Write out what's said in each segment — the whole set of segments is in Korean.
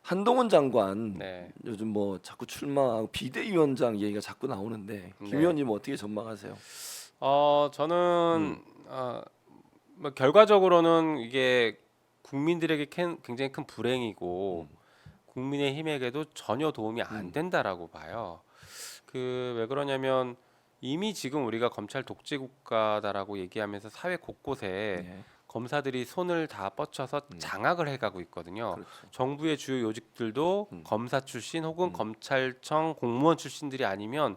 한동훈 장관 네. 요즘 뭐 자꾸 출마하고 비대위원장 얘기가 자꾸 나오는데 김 네. 의원님 어떻게 전망하세요? 저는 뭐 결과적으로는 이게 국민들에게 굉장히 큰 불행이고 국민의힘에게도 전혀 도움이 안 된다라고 봐요. 그 왜 그러냐면 이미 지금 우리가 검찰 독재 국가다라고 얘기하면서 사회 곳곳에 예. 검사들이 손을 다 뻗쳐서 장악을 해가고 있거든요. 그렇죠. 정부의 주요 요직들도 검사 출신 혹은 검찰청 공무원 출신들이 아니면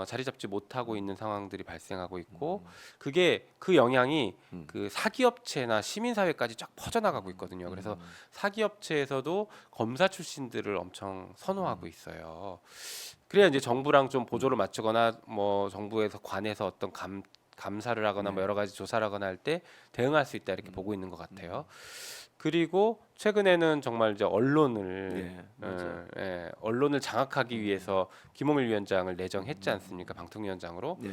자리 잡지 못하고 있는 상황들이 발생하고 있고 그게 그 영향이 그 사기업체나 시민사회까지 쫙 퍼져나가고 있거든요. 그래서 사기업체에서도 검사 출신들을 엄청 선호하고 있어요. 그래야 이제 정부랑 좀 보조를 맞추거나 뭐 정부에서 관에서 어떤 감사를 하거나 뭐 여러 가지 조사를 하거나 할 때 대응할 수 있다 이렇게 보고 있는 것 같아요. 그리고 최근에는 정말 이제 언론을 맞아요. 언론을 장악하기 위해서 김홍일 위원장을 내정했지 않습니까? 방통위원장으로. 예.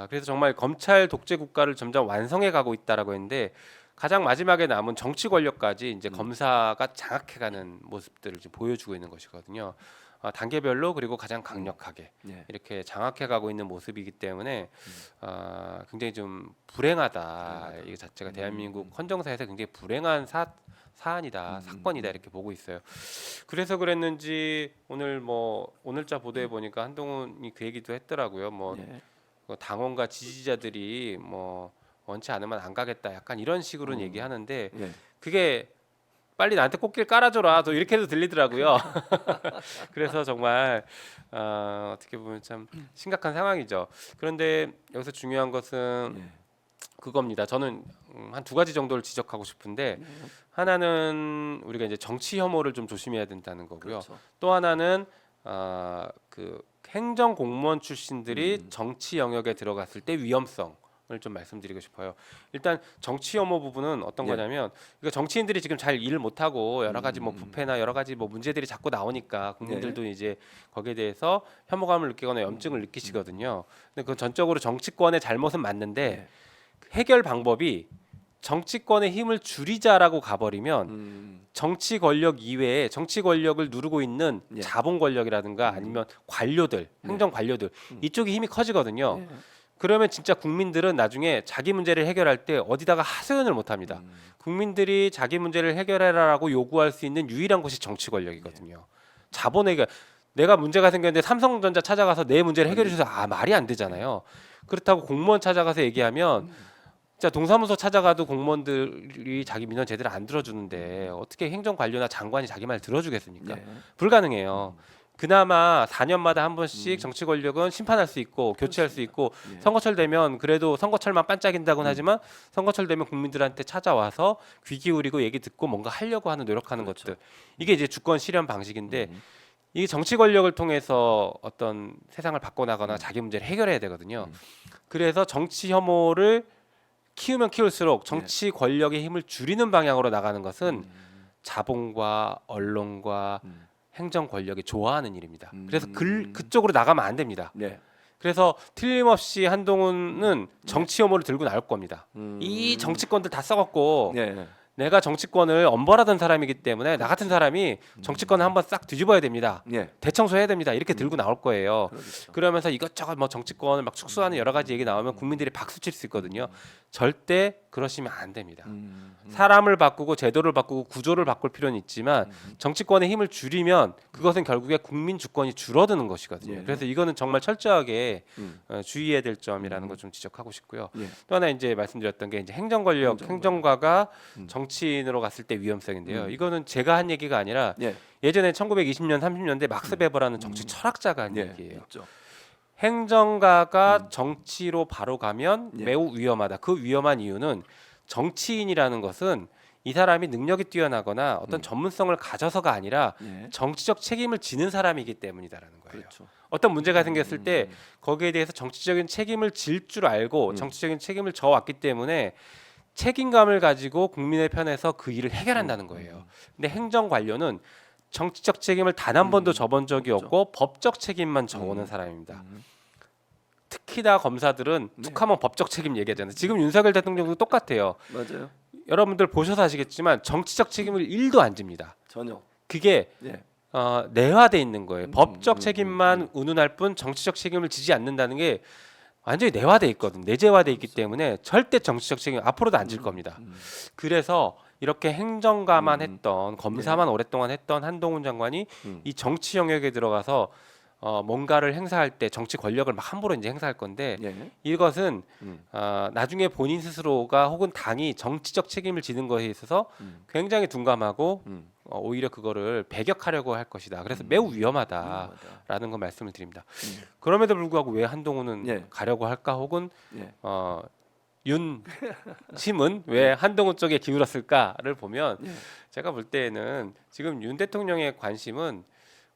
그래서 정말 검찰 독재 국가를 점점 완성해 가고 있다라고 했는데 가장 마지막에 남은 정치 권력까지 이제 검사가 장악해가는 모습들을 지금 보여주고 있는 것이거든요. 단계별로 그리고 가장 강력하게 예. 이렇게 장악해가고 있는 모습이기 때문에 굉장히 좀 불행하다. 이 자체가 대한민국 헌정사에서 굉장히 불행한 사안이다, 사건이다 이렇게 보고 있어요. 그래서 그랬는지 오늘 뭐 오늘자 보도에 보니까 한동훈이 그 얘기도 했더라고요. 뭐 예. 당원과 지지자들이 뭐 원치 않으면 안 가겠다, 약간 이런 식으로는 얘기하는데 예. 그게 빨리 나한테 꽃길 깔아줘라, 또 이렇게도 들리더라고요. 그래서 정말 어떻게 보면 참 심각한 상황이죠. 그런데 여기서 중요한 것은 예. 그겁니다. 저는 한 두 가지 정도를 지적하고 싶은데 하나는 우리가 이제 정치 혐오를 좀 조심해야 된다는 거고요. 그렇죠. 또 하나는 그 행정 공무원 출신들이 정치 영역에 들어갔을 때 위험성을 좀 말씀드리고 싶어요. 일단 정치 혐오 부분은 어떤 예. 거냐면 이거 정치인들이 지금 잘 일을 못 하고 여러 가지 뭐 부패나 여러 가지 뭐 문제들이 자꾸 나오니까 국민들도 이제 거기에 대해서 혐오감을 느끼거나 염증을 느끼시거든요. 근데 그 전적으로 정치권의 잘못은 맞는데 예. 해결 방법이 정치권의 힘을 줄이자라고 가버리면 정치 권력 이외에 정치 권력을 누르고 있는 예. 자본 권력이라든가 아니면 관료들, 행정 관료들 이쪽이 힘이 커지거든요. 예. 그러면 진짜 국민들은 나중에 자기 문제를 해결할 때 어디다가 하소연을 못 합니다. 국민들이 자기 문제를 해결해라라고 요구할 수 있는 유일한 곳이 정치 권력이거든요. 자본에게 내가 문제가 생겼는데 삼성전자 찾아가서 내 문제를 해결해 주세요. 말이 안 되잖아요. 그렇다고 공무원 찾아가서 얘기하면 진짜 동사무소 찾아가도 공무원들이 자기 민원 제대로 안 들어주는데 어떻게 행정 관료나 장관이 자기 말 들어주겠습니까? 예. 불가능해요. 그나마 4년마다 한 번씩 정치 권력은 심판할 수 있고 교체할 수 있고 예. 선거철 되면 그래도 선거철만 반짝인다고는 하지만 선거철 되면 국민들한테 찾아와서 귀 기울이고 얘기 듣고 뭔가 하려고 하는 노력하는 그렇죠. 것들, 이게 이제 주권 실현 방식인데 이게 정치 권력을 통해서 어떤 세상을 바꿔나가거나 자기 문제를 해결해야 되거든요. 그래서 정치 혐오를 키우면 키울수록 정치 권력의 힘을 줄이는 방향으로 나가는 것은 자본과 언론과 행정 권력이 좋아하는 일입니다. 그래서 그쪽으로 나가면 안 됩니다. 네. 그래서 틀림없이 한동훈은 정치 혐오를 들고 나올 겁니다. 이 정치권들 다 썩었고 네. 내가 정치권을 엄벌하던 사람이기 때문에 나 같은 사람이 정치권을 한번 싹 뒤집어야 됩니다. 예. 대청소해야 됩니다. 이렇게 들고 나올 거예요. 그러겠죠. 그러면서 이것저것 뭐 정치권을 막 축소하는 여러 가지 얘기 나오면 국민들이 박수 칠 수 있거든요. 절대 그러시면 안 됩니다. 사람을 바꾸고 제도를 바꾸고 구조를 바꿀 필요는 있지만 정치권의 힘을 줄이면 그것은 결국에 국민 주권이 줄어드는 것이거든요. 예. 그래서 이거는 정말 철저하게 주의해야 될 점이라는 걸 좀 지적하고 싶고요. 예. 또 하나 이제 말씀드렸던 게 이제 행정 권력, 행정가가 정치인으로 갔을 때 위험성인데요. 이거는 제가 한 얘기가 아니라 예. 예전에 1920년, 30년대 막스 베버라는 정치 철학자가 한 예. 얘기예요. 있죠. 행정가가 정치로 바로 가면 예. 매우 위험하다. 그 위험한 이유는 정치인이라는 것은 이 사람이 능력이 뛰어나거나 어떤 전문성을 가져서가 아니라 예. 정치적 책임을 지는 사람이기 때문이다라는 거예요. 그렇죠. 어떤 문제가 생겼을 때 거기에 대해서 정치적인 책임을 질 줄 알고 정치적인 책임을 져왔기 때문에 책임감을 가지고 국민의 편에서 그 일을 해결한다는 거예요. 근데 행정 관료는 정치적 책임을 단 한 번도 져본 적이 없고 법적 책임만 져오는 사람입니다. 특히나 검사들은 툭하면 법적 책임 얘기하잖아요. 지금 윤석열 대통령도 똑같아요. 맞아요. 여러분들 보셔서 아시겠지만 정치적 책임을 1도 안 집니다. 전혀. 그게 예. 내화돼 있는 거예요. 법적 책임만 음. 운운할 뿐 정치적 책임을 지지 않는다는 게 완전히 내화돼 있거든. 내재화돼 있기 때문에 절대 정치적 책임 앞으로도 안 질 겁니다. 그래서 이렇게 행정가만 했던 검사만 오랫동안 했던 한동훈 장관이 이 정치 영역에 들어가서 뭔가를 행사할 때 정치 권력을 막 함부로 이제 행사할 건데 예. 이것은 나중에 본인 스스로가 혹은 당이 정치적 책임을 지는 것에 있어서 굉장히 둔감하고 오히려 그거를 배격하려고 할 것이다. 그래서 매우 위험하다라는 거 말씀을 드립니다. 그럼에도 불구하고 왜 한동훈은 예. 가려고 할까? 혹은 예. 윤 심은 왜 한동훈 쪽에 기울었을까를 보면 예. 제가 볼 때에는 지금 윤 대통령의 관심은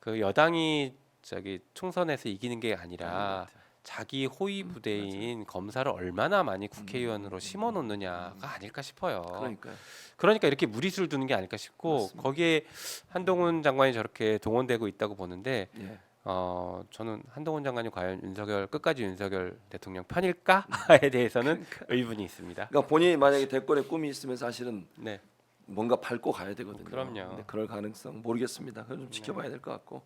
그 여당이 저기 총선에서 이기는 게 아니라 자기 호위 부대인 검사를 얼마나 많이 국회의원으로 심어 놓느냐가 아닐까 싶어요. 그러니까요. 그러니까 이렇게 무리수를 두는 게 아닐까 싶고 맞습니다. 거기에 한동훈 장관이 저렇게 동원되고 있다고 보는데 예. 저는 한동훈 장관이 과연 끝까지 윤석열 대통령 편일까에 대해서는 의문이 있습니다. 그러니까 본인이 만약에 대권에 꿈이 있으면 사실은 네, 뭔가 밟고 가야 되거든요. 그럼요. 근데 그럴 가능성 모르겠습니다. 그건 좀 지켜봐야 될 것 같고.